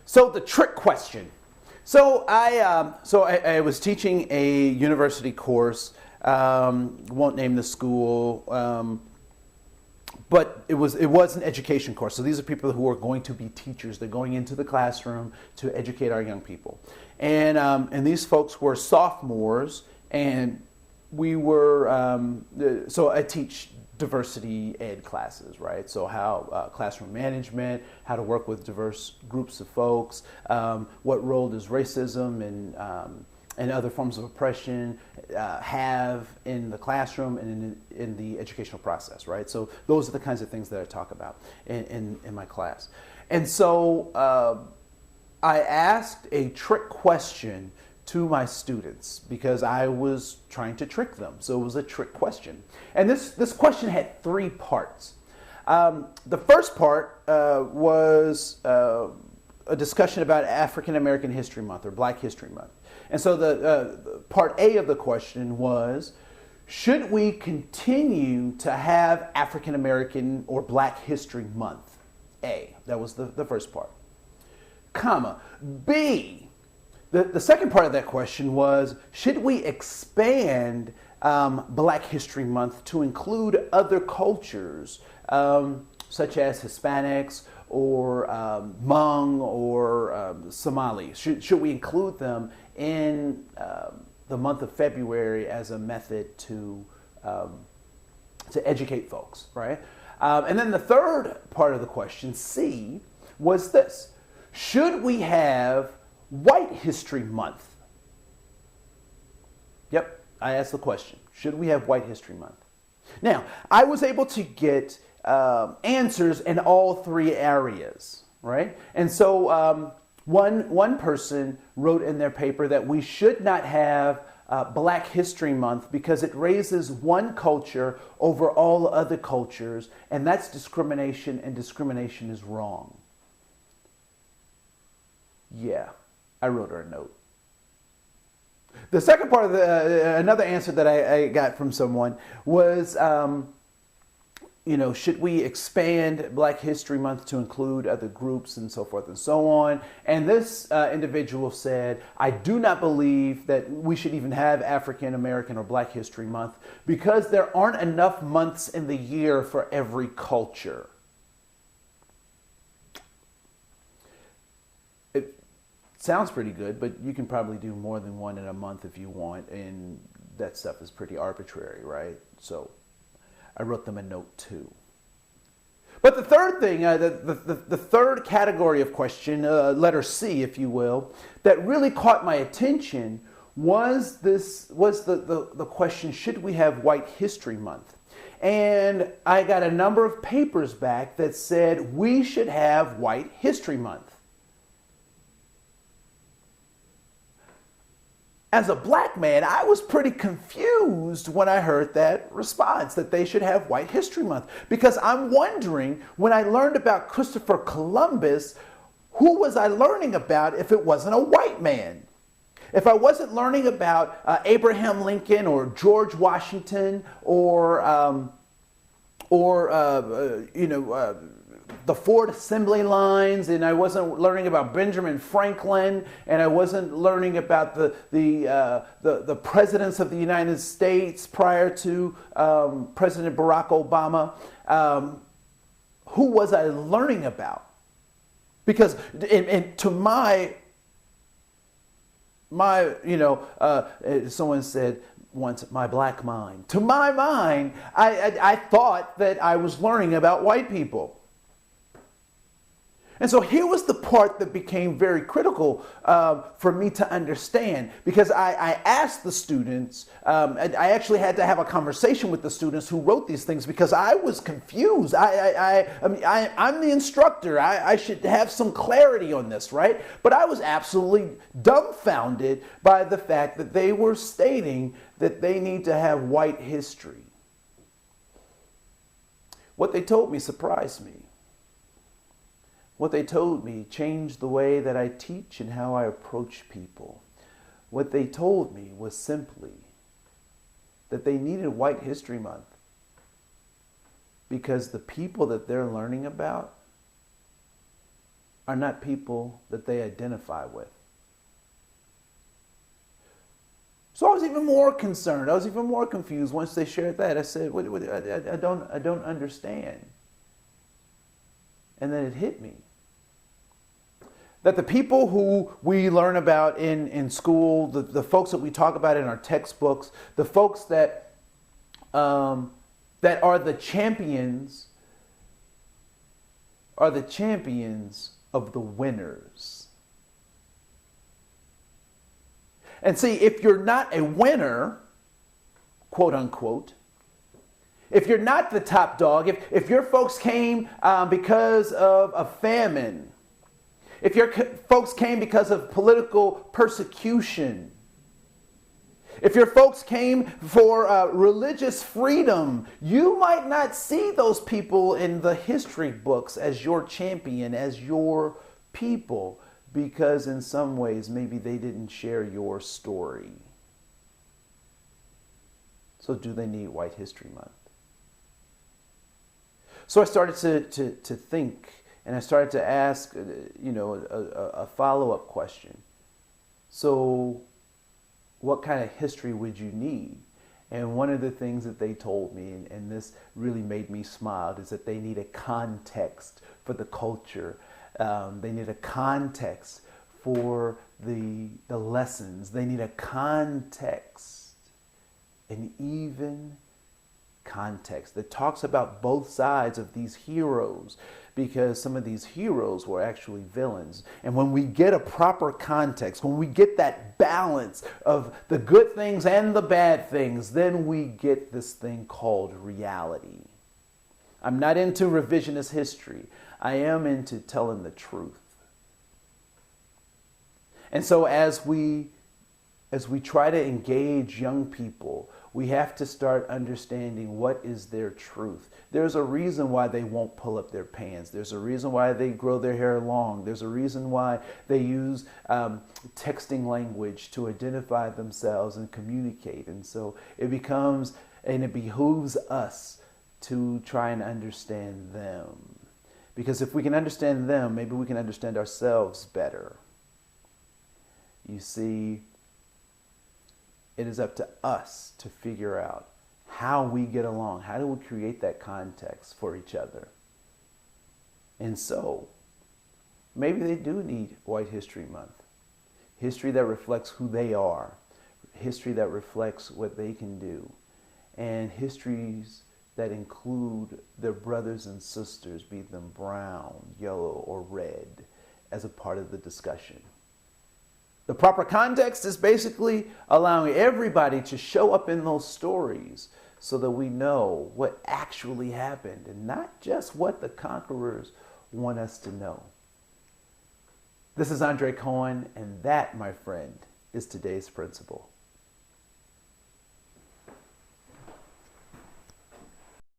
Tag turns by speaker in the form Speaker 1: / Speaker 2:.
Speaker 1: So the trick question. I was teaching a university course. Won't name the school, but it was an education course. So these are people who are going to be teachers. They're going into the classroom to educate our young people, and these folks were sophomores, and we were. So I teach diversity ed classes, right? So how classroom management, how to work with diverse groups of folks, what role does racism and other forms of oppression have in the classroom and in the educational process, right? So those are the kinds of things that I talk about in my class. And so I asked a trick question to my students because I was trying to trick them. So it was a trick question. And this question had three parts. The first part was a discussion about African American History Month or Black History Month. And so the part A of the question was, should we continue to have African American or Black History Month? A, that was the first part. Comma, B, the second part of that question was, should we expand Black History Month to include other cultures, such as Hispanics or Hmong or Somali? Should we include them in the month of February as a method to educate folks, right? And then the third part of the question, C, was this: should we have White History Month? Yep, I asked the question. Should we have White History Month? Now, I was able to get answers in all three areas, right? And so one person wrote in their paper that we should not have Black History Month because it raises one culture over all other cultures, and that's discrimination, and discrimination is wrong. Yeah, I wrote her a note. The second part of another answer that I got from someone was, should we expand Black History Month to include other groups and so forth and so on? And this individual said, I do not believe that we should even have African American or Black History Month because there aren't enough months in the year for every culture. Sounds pretty good, but you can probably do more than one in a month if you want, and that stuff is pretty arbitrary, right? So I wrote them a note too. But the third thing, the third category of question, letter C, if you will, that really caught my attention was the question: should we have White History Month? And I got a number of papers back that said we should have White History Month. As a black man, I was pretty confused when I heard that response, that they should have White History Month. Because I'm wondering, when I learned about Christopher Columbus, who was I learning about if it wasn't a white man? If I wasn't learning about Abraham Lincoln or George Washington or the Ford assembly lines, and I wasn't learning about Benjamin Franklin, and I wasn't learning about the presidents of the United States prior to President Barack Obama, who was I learning about? Because to someone said once, my black mind. To my mind, I thought that I was learning about white people. And so here was the part that became very critical for me to understand, because I asked the students, I actually had to have a conversation with the students who wrote these things because I was confused. I'm the instructor. I should have some clarity on this, right? But I was absolutely dumbfounded by the fact that they were stating that they need to have white history. What they told me surprised me. What they told me changed the way that I teach and how I approach people. What they told me was simply that they needed White History Month because the people that they're learning about are not people that they identify with. So I was even more concerned. I was even more confused once they shared that. I said, I don't understand. And then it hit me that the people who we learn about in school, the folks that we talk about in our textbooks, the folks that are the champions of the winners. And see, if you're not a winner, quote unquote, if you're not the top dog, if your folks came because of a famine, if your folks came because of political persecution, if your folks came for religious freedom, you might not see those people in the history books as your champion, as your people, because in some ways maybe they didn't share your story. So do they need White History Month? So I started to think, and I started to ask, a follow-up question. So what kind of history would you need? And one of the things that they told me, and this really made me smile, is that they need a context for the culture. They need a context for the lessons. They need a context, an even context that talks about both sides of these heroes, because some of these heroes were actually villains. And when we get a proper context, when we get that balance of the good things and the bad things, then we get this thing called reality. I'm not into revisionist history. I am into telling the truth. And so as we try to engage young people, we have to start understanding what is their truth. There's a reason why they won't pull up their pants. There's a reason why they grow their hair long. There's a reason why they use texting language to identify themselves and communicate. And so it behooves us to try and understand them. Because if we can understand them, maybe we can understand ourselves better. You see, it is up to us to figure out how we get along. How do we create that context for each other? And so, maybe they do need White History Month. History that reflects who they are. History that reflects what they can do. And histories that include their brothers and sisters, be them brown, yellow, or red, as a part of the discussion. The proper context is basically allowing everybody to show up in those stories so that we know what actually happened and not just what the conquerors want us to know. This is Andre Koen, and that, my friend, is today's principle.